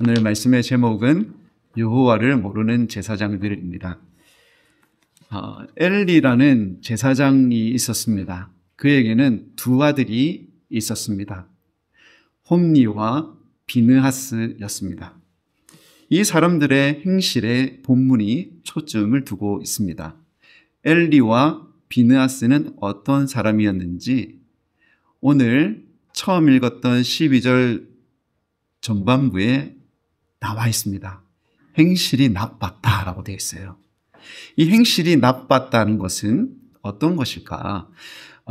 오늘 말씀의 제목은 여호와를 모르는 제사장들입니다. 엘리라는 제사장이 있었습니다. 그에게는 두 아들이 있었습니다. 홈니와 비느하스였습니다. 이 사람들의 행실에 본문이 초점을 두고 있습니다. 엘리와 비느하스는 어떤 사람이었는지 오늘 처음 읽었던 12절 전반부에 나와 있습니다. 행실이 나빴다라고 되어 있어요. 이 행실이 나빴다는 것은 어떤 것일까?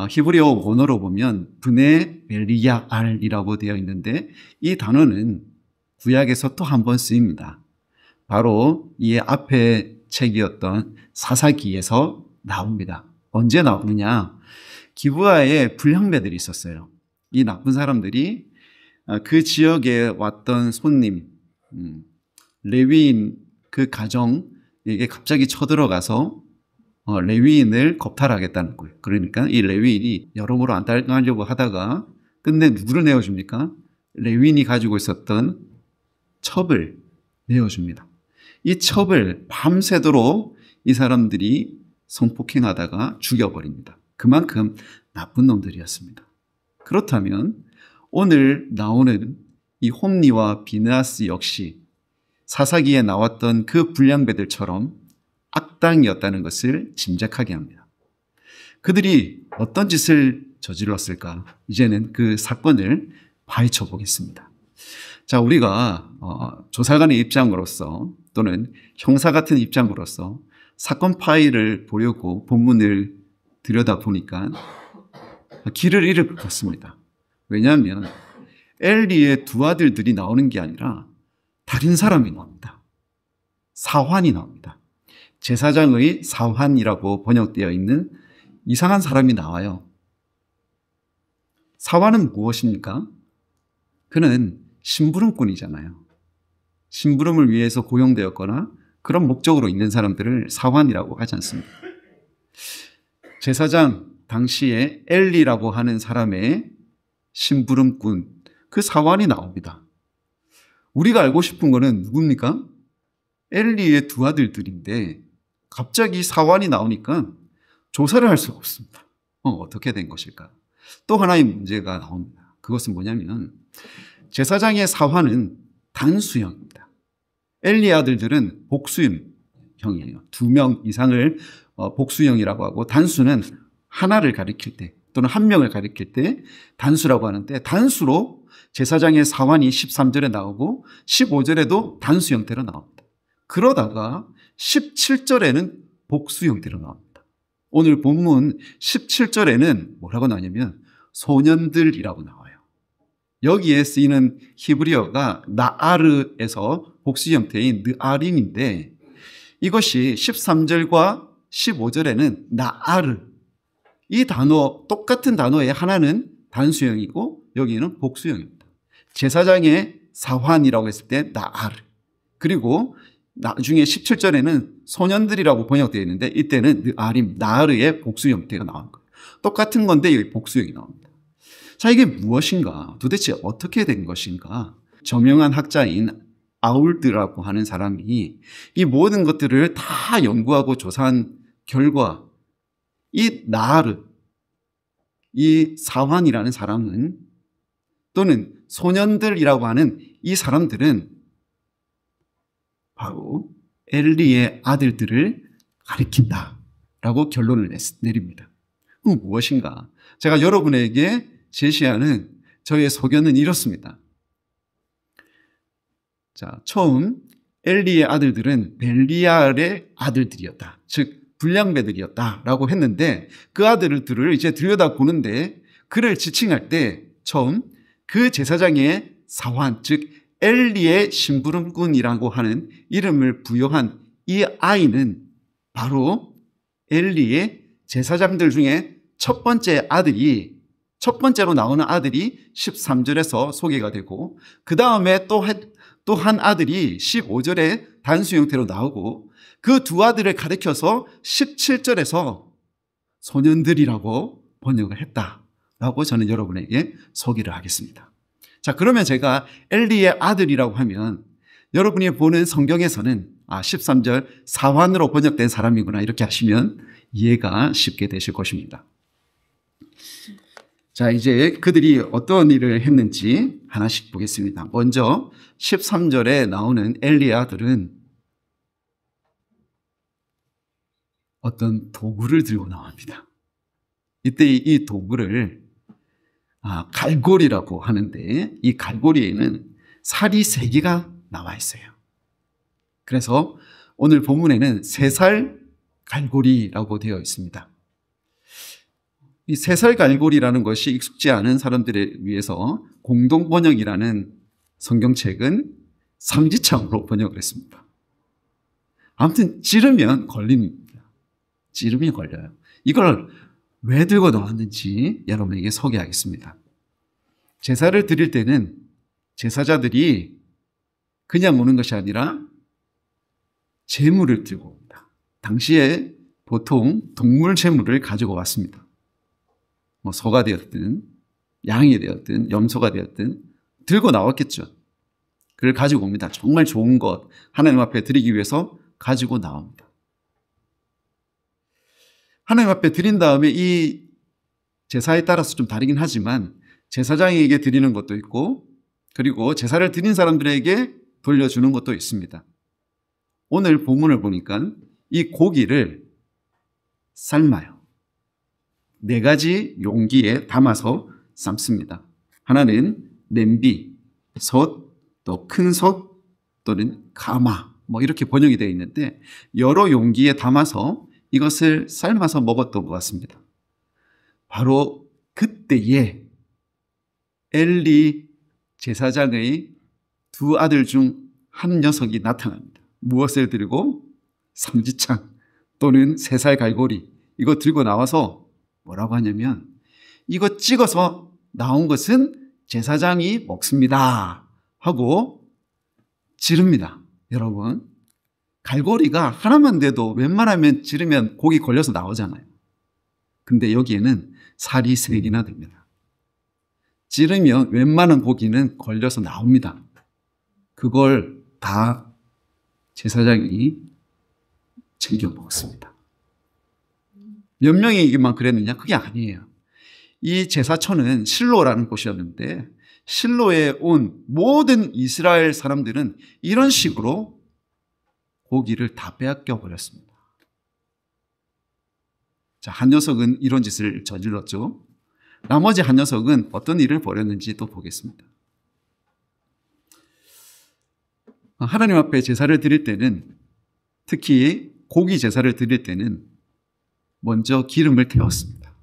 히브리어 원어로 보면 브네 벨리야알이라고 되어 있는데 이 단어는 구약에서 또 한 번 쓰입니다. 바로 이 앞에 책이었던 사사기에서 나옵니다. 언제 나오느냐? 기브아에 불량배들이 있었어요. 이 나쁜 사람들이 그 지역에 왔던 손님, 레위인 그 가정에게 갑자기 쳐들어가서 레위인을 겁탈하겠다는 거예요. 그러니까 이 레위인이 여러모로 안 따라가려고 하다가 끝내 누구를 내어줍니까? 레위인이 가지고 있었던 첩을 내어줍니다. 이 첩을 밤새도록 이 사람들이 성폭행하다가 죽여버립니다. 그만큼 나쁜 놈들이었습니다. 그렇다면 오늘 나오는 이 홈니와 비느하스 역시 사사기에 나왔던 그 불량배들처럼 악당이었다는 것을 짐작하게 합니다. 그들이 어떤 짓을 저질렀을까? 이제는 그 사건을 파헤쳐 보겠습니다. 자, 우리가 조사관의 입장으로서 또는 형사 같은 입장으로서 사건 파일을 보려고 본문을 들여다보니까 길을 잃을 것 같습니다. 왜냐하면 엘리의 두 아들들이 나오는 게 아니라 다른 사람이 나옵니다. 사환이 나옵니다. 제사장의 사환이라고 번역되어 있는 이상한 사람이 나와요. 사환은 무엇입니까? 그는 심부름꾼이잖아요. 심부름을 위해서 고용되었거나 그런 목적으로 있는 사람들을 사환이라고 하지 않습니다. 제사장 당시에 엘리라고 하는 사람의 심부름꾼, 그 사환이 나옵니다. 우리가 알고 싶은 거는 누굽니까? 엘리의 두 아들들인데 갑자기 사환이 나오니까 조사를 할 수가 없습니다. 어떻게 된 것일까? 또 하나의 문제가 나옵니다. 그것은 뭐냐면 제사장의 사환은 단수형입니다. 엘리 아들들은 복수형이에요. 2명 이상을 복수형이라고 하고 단수는 하나를 가리킬 때 또는 한 명을 가리킬 때 단수라고 하는데 단수로 제사장의 사환이 13절에 나오고 15절에도 단수 형태로 나옵니다. 그러다가 17절에는 복수 형태로 나옵니다. 오늘 본문 17절에는 뭐라고 나오냐면 소년들이라고 나와요. 여기에 쓰이는 히브리어가 나아르에서 복수 형태인 느아림인데 이것이 13절과 15절에는 나아르, 이 단어, 똑같은 단어의 하나는 단수형이고 여기는 복수형입니다. 제사장의 사환이라고 했을 때 나아르, 그리고 나중에 17절에는 소년들이라고 번역되어 있는데 이때는 느아림, 나아르의 복수 형태가 나온 거예요. 똑같은 건데 여기 복수형이 나옵니다. 자, 이게 무엇인가? 도대체 어떻게 된 것인가? 저명한 학자인 아울드라고 하는 사람이 이 모든 것들을 다 연구하고 조사한 결과 이 나아르, 이 사환이라는 사람은 또는 소년들이라고 하는 이 사람들은 바로 엘리의 아들들을 가리킨다라고 결론을 내립니다. 무엇인가? 제가 여러분에게 제시하는 저의 소견은 이렇습니다. 자, 처음 엘리의 아들들은 벨리알의 아들들이었다. 즉 불량배들이었다라고 했는데 그 아들들을 이제 들여다보는데 그를 지칭할 때 처음 그 제사장의 사환, 즉 엘리의 심부름꾼이라고 하는 이름을 부여한 이 아이는 바로 엘리의 제사장들 중에 첫 번째로 나오는 아들이 13절에서 소개가 되고 그 다음에 또 한 아들이 15절에 단수 형태로 나오고 그 두 아들을 가리켜서 17절에서 소년들이라고 번역을 했다라고 저는 여러분에게 소개를 하겠습니다. 자, 그러면 제가 엘리의 아들이라고 하면 여러분이 보는 성경에서는 13절 사환으로 번역된 사람이구나 이렇게 하시면 이해가 쉽게 되실 것입니다. 자, 이제 그들이 어떤 일을 했는지 하나씩 보겠습니다. 먼저 13절에 나오는 엘리의 아들은 어떤 도구를 들고 나옵니다. 이때 이 도구를 갈고리라고 하는데 이 갈고리에는 살이 3개가 나와 있어요. 그래서 오늘 본문에는 3살 갈고리라고 되어 있습니다. 이 3살 갈고리라는 것이 익숙지 않은 사람들을 위해서 공동 번역이라는 성경책은 삼지창으로 번역을 했습니다. 아무튼 찌르면 걸립니다. 찌르면 걸려요. 이걸 왜 들고 나왔는지 여러분에게 소개하겠습니다. 제사를 드릴 때는 제사자들이 그냥 오는 것이 아니라 제물을 들고 옵니다. 당시에 보통 동물 제물을 가지고 왔습니다. 소가 되었든 양이 되었든 염소가 되었든 들고 나왔겠죠. 그걸 가지고 옵니다. 정말 좋은 것 하나님 앞에 드리기 위해서 가지고 나옵니다. 하나님 앞에 드린 다음에 이 제사에 따라서 좀 다르긴 하지만 제사장에게 드리는 것도 있고 그리고 제사를 드린 사람들에게 돌려주는 것도 있습니다. 오늘 본문을 보니까 이 고기를 삶아요. 4가지 용기에 담아서 삶습니다. 하나는 냄비, 솥, 또 큰 솥 또는 가마 이렇게 번역이 되어 있는데 여러 용기에 담아서 이것을 삶아서 먹었던 것 같습니다. 바로 그때에 엘리 제사장의 2 아들 중 한 녀석이 나타납니다. 무엇을 들고? 삼지창 또는 3살 갈고리 이거 들고 나와서 뭐라고 하냐면 이거 찍어서 나온 것은 제사장이 먹습니다 하고 지릅니다. 여러분 갈고리가 하나만 돼도 웬만하면 찌르면 고기 걸려서 나오잖아요. 근데 여기에는 살이 3개나 됩니다. 찌르면 웬만한 고기는 걸려서 나옵니다. 그걸 다 제사장이 챙겨 먹었습니다. 몇 명에게만 그랬느냐? 그게 아니에요. 이 제사처는 실로라는 곳이었는데 실로에 온 모든 이스라엘 사람들은 이런 식으로 고기를 다 빼앗겨 버렸습니다. 자, 한 녀석은 이런 짓을 저질렀죠. 나머지 한 녀석은 어떤 일을 벌였는지 또 보겠습니다. 하나님 앞에 제사를 드릴 때는 특히 고기 제사를 드릴 때는 먼저 기름을 태웠습니다.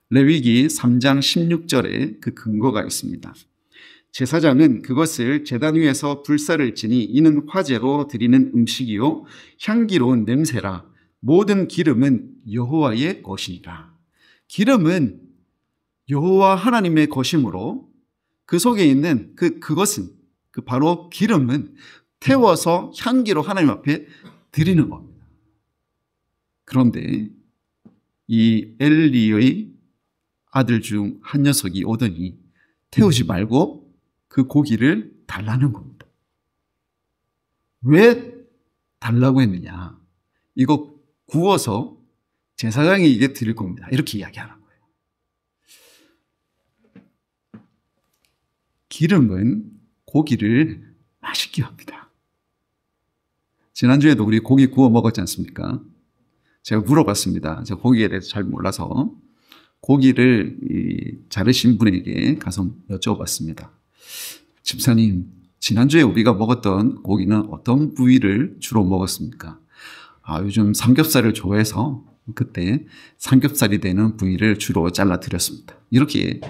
레위기 3장 16절에 그 근거가 있습니다. 제사장은 그것을 제단 위에서 불사를 지니 이는 화제로 드리는 음식이요 향기로운 냄새라 모든 기름은 여호와의 것이니라. 기름은 여호와 하나님의 것이므로 그 속에 있는 그것은 바로 기름은 태워서 향기로 하나님 앞에 드리는 겁니다. 그런데 이 엘리의 아들 중 한 녀석이 오더니 태우지 말고 그 고기를 달라는 겁니다. 왜 달라고 했느냐? 이거 구워서 제사장에게 드릴 겁니다. 이렇게 이야기하는 거예요. 기름은 고기를 맛있게 합니다. 지난주에도 우리 고기 구워 먹었지 않습니까? 제가 물어봤습니다. 제가 고기에 대해서 잘 몰라서 고기를 자르신 분에게 가서 여쭤봤습니다. 집사님, 지난주에 우리가 먹었던 고기는 어떤 부위를 주로 먹었습니까? 요즘 삼겹살을 좋아해서 그때 삼겹살이 되는 부위를 주로 잘라드렸습니다. 이렇게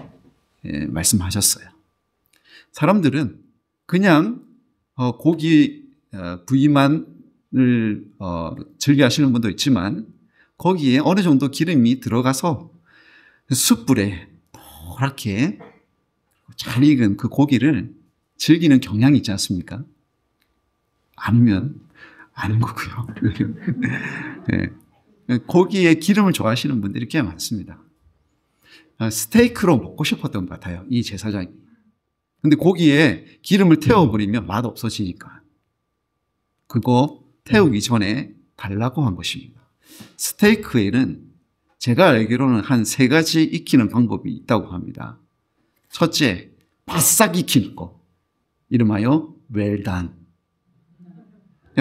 말씀하셨어요. 사람들은 그냥 고기 부위만을 즐겨 하시는 분도 있지만 거기에 어느 정도 기름이 들어가서 숯불에 노랗게 잘 익은 그 고기를 즐기는 경향이 있지 않습니까? 아니면 아는 거고요. 네. 고기에 기름을 좋아하시는 분들이 꽤 많습니다. 스테이크로 먹고 싶었던 것 같아요. 이 제사장이. 근데 고기에 기름을 태워버리면 맛 없어지니까 그거 태우기 전에 달라고 한 것입니다. 스테이크에는 제가 알기로는 한 3가지 익히는 방법이 있다고 합니다. 첫째, 바싹 익히는 거. 이름하여 웰단.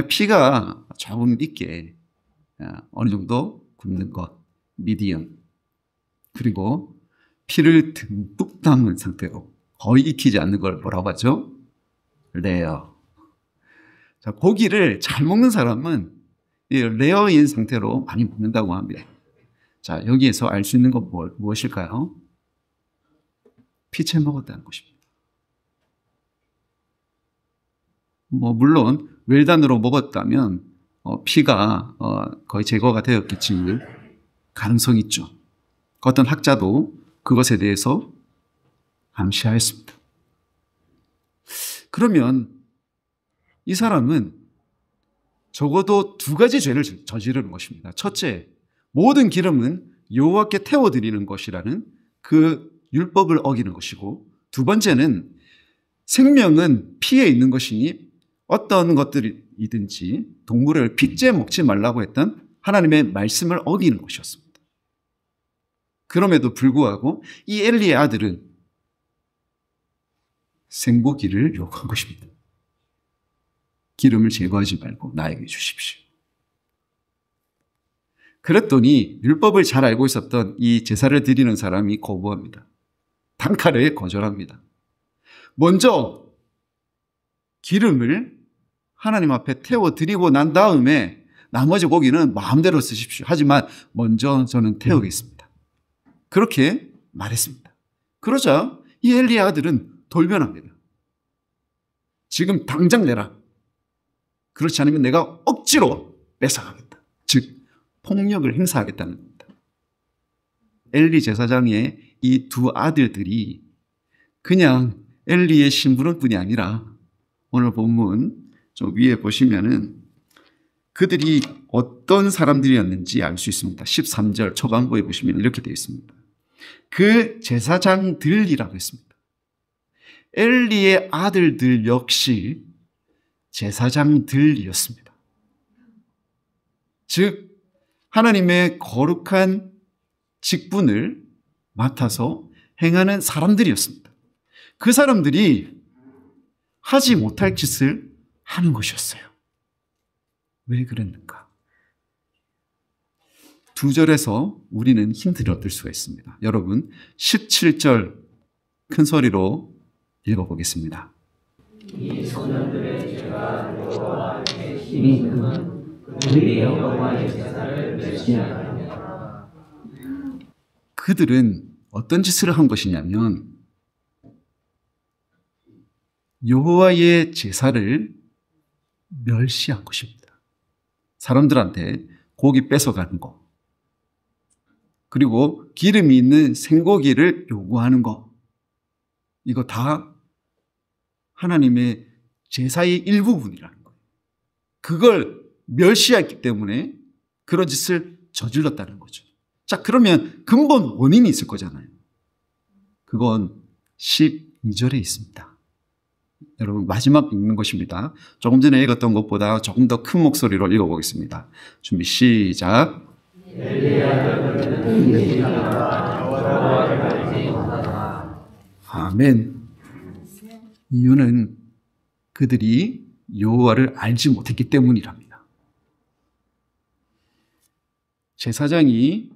피가 조금 익게 어느 정도 굽는 것, 미디엄. 그리고 피를 듬뿍 담은 상태로 거의 익히지 않는 걸 뭐라고 하죠? 레어. 자, 고기를 잘 먹는 사람은 이 레어인 상태로 많이 먹는다고 합니다. 자, 여기에서 알 수 있는 건 무엇일까요? 피채 먹었다는 것입니다. 물론 웰단으로 먹었다면 피가 거의 제거가 되었겠지만 가능성이 있죠. 어떤 학자도 그것에 대해서 암시하였습니다. 그러면 이 사람은 적어도 2가지 죄를 저지르는 것입니다. 첫째, 모든 기름은 여호와께 태워드리는 것이라는 그 율법을 어기는 것이고, 2번째는 생명은 피에 있는 것이니 어떤 것들이든지 동물을 핏째 먹지 말라고 했던 하나님의 말씀을 어기는 것이었습니다. 그럼에도 불구하고 이 엘리의 아들은 생고기를 요구한 것입니다. 기름을 제거하지 말고 나에게 주십시오. 그랬더니 율법을 잘 알고 있었던 이 제사를 드리는 사람이 거부합니다. 단칼에 거절합니다. 먼저 기름을 하나님 앞에 태워드리고 난 다음에 나머지 고기는 마음대로 쓰십시오. 하지만 먼저 저는 태우겠습니다. 그렇게 말했습니다. 그러자 이 엘리의 아들은 돌변합니다. 지금 당장 내라. 그렇지 않으면 내가 억지로 뺏어가겠다. 즉 폭력을 행사하겠다는 겁니다. 엘리 제사장의 이 2 아들들이 그냥 엘리의 심부름뿐이 아니라 오늘 본문 좀 위에 보시면은 그들이 어떤 사람들이었는지 알 수 있습니다. 13절 초반부에 보시면 이렇게 되어 있습니다. 그 제사장들이라고 했습니다. 엘리의 아들들 역시 제사장들이었습니다. 즉 하나님의 거룩한 직분을 맡아서 행하는 사람들이었습니다. 그 사람들이 하지 못할 짓을 하는 것이었어요. 왜 그랬는가? 2절에서 우리는 힌트를 얻을 수가 있습니다. 여러분 17절 큰 소리로 읽어보겠습니다. 이 소년들의 죄가 여호와의 힘이 금은 그들이 여호와의 제사를 멸시하였느니라. 그들은 어떤 짓을 한 것이냐면 여호와의 제사를 멸시한 것입니다. 사람들한테 고기 뺏어가는 거, 그리고 기름이 있는 생고기를 요구하는 거, 이거 다 하나님의 제사의 일부분이라는 거예요. 그걸 멸시했기 때문에 그런 짓을 저질렀다는 거죠. 자, 그러면 근본 원인이 있을 거잖아요. 그건 12절에 있습니다. 여러분 마지막 읽는 것입니다. 조금 전에 읽었던 것보다 조금 더 큰 목소리로 읽어보겠습니다. 준비 시작. 아멘. 이유는 그들이 여호와를 알지 못했기 때문이랍니다. 제사장이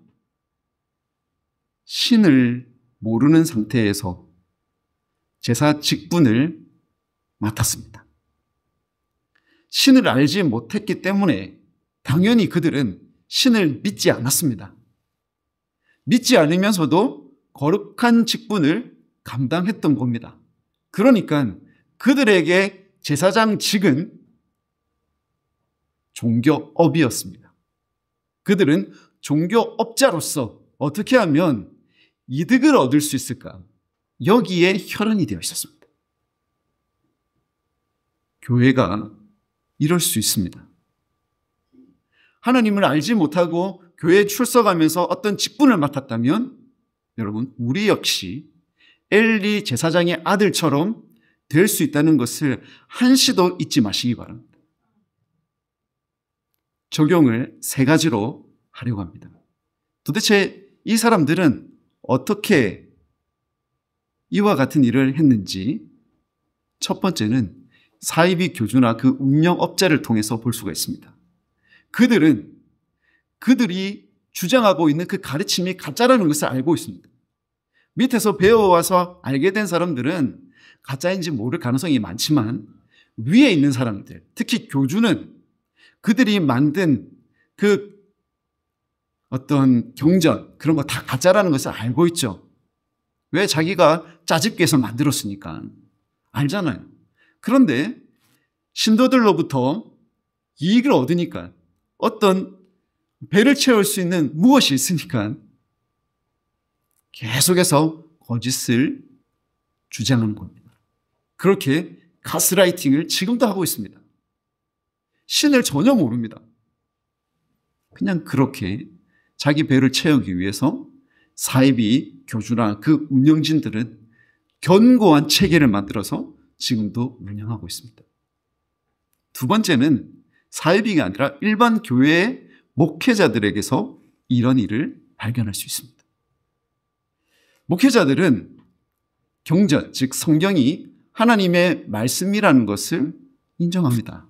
신을 모르는 상태에서 제사 직분을 맡았습니다. 신을 알지 못했기 때문에 당연히 그들은 신을 믿지 않았습니다. 믿지 않으면서도 거룩한 직분을 감당했던 겁니다. 그러니까 그들에게 제사장직은 종교업이었습니다. 그들은 종교업자로서 어떻게 하면 이득을 얻을 수 있을까? 여기에 혈안이 되어 있었습니다. 교회가 이럴 수 있습니다. 하나님을 알지 못하고 교회에 출석하면서 어떤 직분을 맡았다면 여러분 우리 역시 엘리 제사장의 아들처럼 될 수 있다는 것을 한시도 잊지 마시기 바랍니다. 적용을 3가지로 하려고 합니다. 도대체 이 사람들은 어떻게 이와 같은 일을 했는지 첫 번째는 사이비 교주나 그 운영업자를 통해서 볼 수가 있습니다. 그들이 주장하고 있는 그 가르침이 가짜라는 것을 알고 있습니다. 밑에서 배워와서 알게 된 사람들은 가짜인지 모를 가능성이 많지만 위에 있는 사람들, 특히 교주는 그들이 만든 그 어떤 경전, 그런 거 다 가짜라는 것을 알고 있죠. 왜? 자기가 짜집기 해서 만들었으니까. 알잖아요. 그런데 신도들로부터 이익을 얻으니까, 어떤 배를 채울 수 있는 무엇이 있으니까 계속해서 거짓을 주장하는 겁니다. 그렇게 가스라이팅을 지금도 하고 있습니다. 신을 전혀 모릅니다. 그냥 그렇게 자기 배를 채우기 위해서 사이비 교주나 그 운영진들은 견고한 체계를 만들어서 지금도 운영하고 있습니다. 두 번째는 사이비가 아니라 일반 교회의 목회자들에게서 이런 일을 발견할 수 있습니다. 목회자들은 경전, 즉 성경이 하나님의 말씀이라는 것을 인정합니다.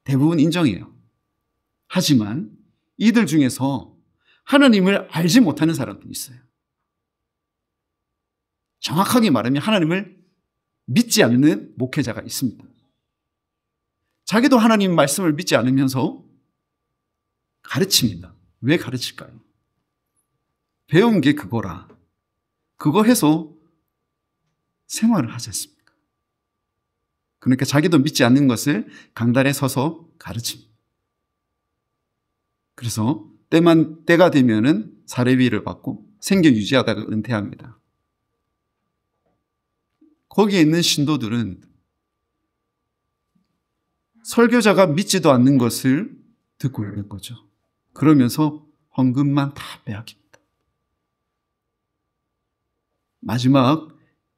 대부분 인정해요. 하지만 이들 중에서 하나님을 알지 못하는 사람들이 있어요. 정확하게 말하면 하나님을 믿지 않는 목회자가 있습니다. 자기도 하나님 말씀을 믿지 않으면서 가르칩니다. 왜 가르칠까요? 배운 게 그거라. 그거 해서 생활을 하지 않습니까? 그러니까 자기도 믿지 않는 것을 강단에 서서 가르칩니다. 그래서 때가 되면은 사례비를 받고 생계 유지하다가 은퇴합니다. 거기에 있는 신도들은 설교자가 믿지도 않는 것을 듣고 있는 거죠. 그러면서 헌금만 다 빼앗깁니다. 마지막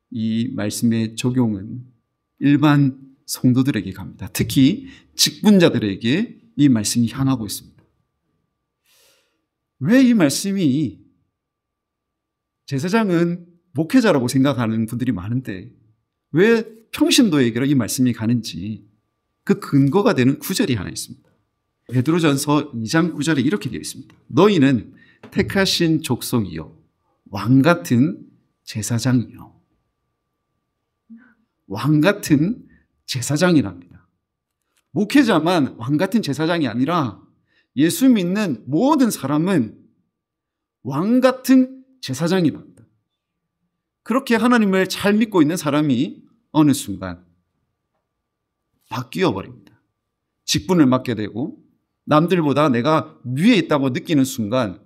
이 말씀의 적용은 일반 성도들에게 갑니다. 특히 직분자들에게 이 말씀이 향하고 있습니다. 왜 이 말씀이, 제사장은 목회자라고 생각하는 분들이 많은데 왜 평신도에게로 이 말씀이 가는지 그 근거가 되는 구절이 하나 있습니다. 베드로전서 2장 9절에 이렇게 되어 있습니다. 너희는 택하신 족속이요 왕같은 제사장이요. 왕같은 제사장이랍니다. 목회자만 왕같은 제사장이 아니라 예수 믿는 모든 사람은 왕같은 제사장이랍니다. 그렇게 하나님을 잘 믿고 있는 사람이 어느 순간 바뀌어 버립니다. 직분을 맡게 되고 남들보다 내가 위에 있다고 느끼는 순간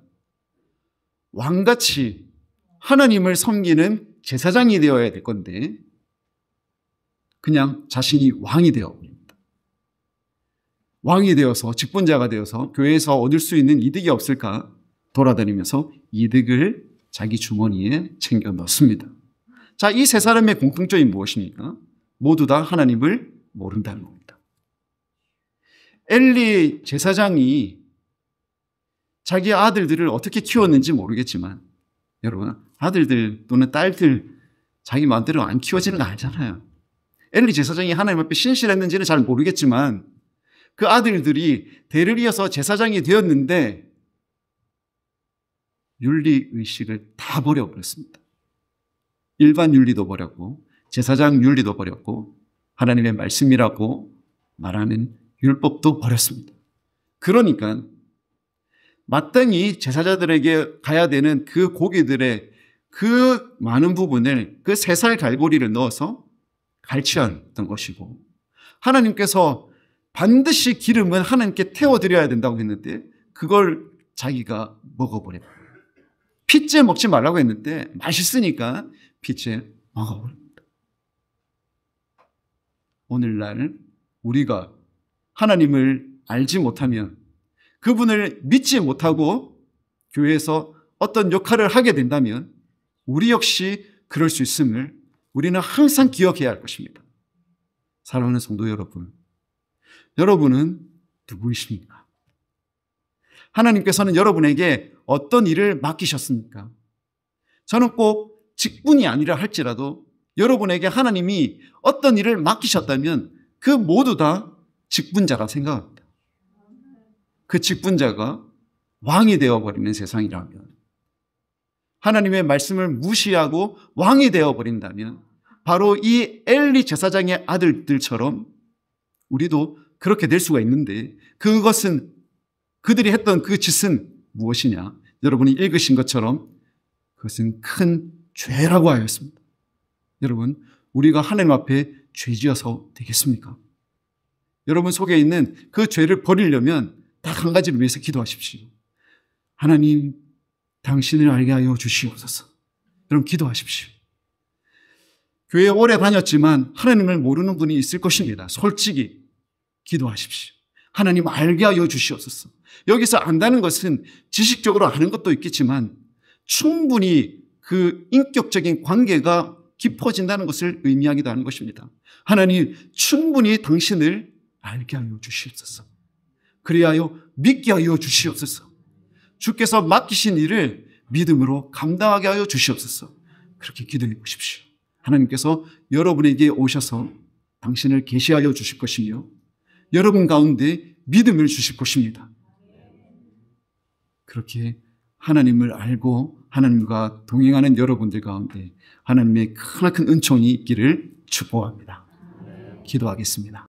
왕같이 하나님을 섬기는 제사장이 되어야 될 건데 그냥 자신이 왕이 되어 버립니다. 왕이 되어서 직분자가 되어서 교회에서 얻을 수 있는 이득이 없을까 돌아다니면서 이득을 자기 주머니에 챙겨 넣습니다. 자, 이 세 사람의 공통점이 무엇입니까? 모두 다 하나님을 모른다는 겁니다. 엘리 제사장이 자기 아들들을 어떻게 키웠는지 모르겠지만 여러분, 아들들 또는 딸들 자기 마음대로 안 키워지는 거 알잖아요. 엘리 제사장이 하나님 앞에 신실했는지는 잘 모르겠지만 그 아들들이 대를 이어서 제사장이 되었는데 윤리의식을 다 버려버렸습니다. 일반 윤리도 버렸고 제사장 윤리도 버렸고 하나님의 말씀이라고 말하는 율법도 버렸습니다. 그러니까 마땅히 제사자들에게 가야 되는 그 고기들의 그 많은 부분을 그 3살 갈고리를 넣어서 갈취했던 것이고 하나님께서 반드시 기름은 하나님께 태워드려야 된다고 했는데 그걸 자기가 먹어버렸어요. 핏째 먹지 말라고 했는데 맛있으니까 핏째 먹어버립니다. 오늘날 우리가 하나님을 알지 못하면 그분을 믿지 못하고 교회에서 어떤 역할을 하게 된다면 우리 역시 그럴 수 있음을 우리는 항상 기억해야 할 것입니다. 사랑하는 성도 여러분, 여러분은 누구이십니까? 하나님께서는 여러분에게 어떤 일을 맡기셨습니까? 저는 꼭 직분이 아니라 할지라도 여러분에게 하나님이 어떤 일을 맡기셨다면 그 모두 다 직분자라 생각합니다. 그 직분자가 왕이 되어버리는 세상이라면, 하나님의 말씀을 무시하고 왕이 되어버린다면 바로 이 엘리 제사장의 아들들처럼 우리도 그렇게 될 수가 있는데, 그것은, 그들이 했던 그 짓은 무엇이냐? 여러분이 읽으신 것처럼 그것은 큰 죄라고 하였습니다. 여러분, 우리가 하나님 앞에 죄지어서 되겠습니까? 여러분 속에 있는 그 죄를 버리려면 딱 한 가지를 위해서 기도하십시오. 하나님, 당신을 알게 하여 주시옵소서. 여러분 기도하십시오. 교회에 오래 다녔지만 하나님을 모르는 분이 있을 것입니다. 솔직히 기도하십시오. 하나님 알게 하여 주시옵소서. 여기서 안다는 것은 지식적으로 아는 것도 있겠지만 충분히 그 인격적인 관계가 깊어진다는 것을 의미하기도 하는 것입니다. 하나님, 충분히 당신을 알게 하여 주시옵소서. 그리하여 믿게 하여 주시옵소서. 주께서 맡기신 일을 믿음으로 감당하게 하여 주시옵소서. 그렇게 기도해 보십시오. 하나님께서 여러분에게 오셔서 당신을 계시하여 주실 것이며 여러분 가운데 믿음을 주실 것입니다. 그렇게 하나님을 알고 하나님과 동행하는 여러분들 가운데 하나님의 크나큰 은총이 있기를 축복합니다. 기도하겠습니다.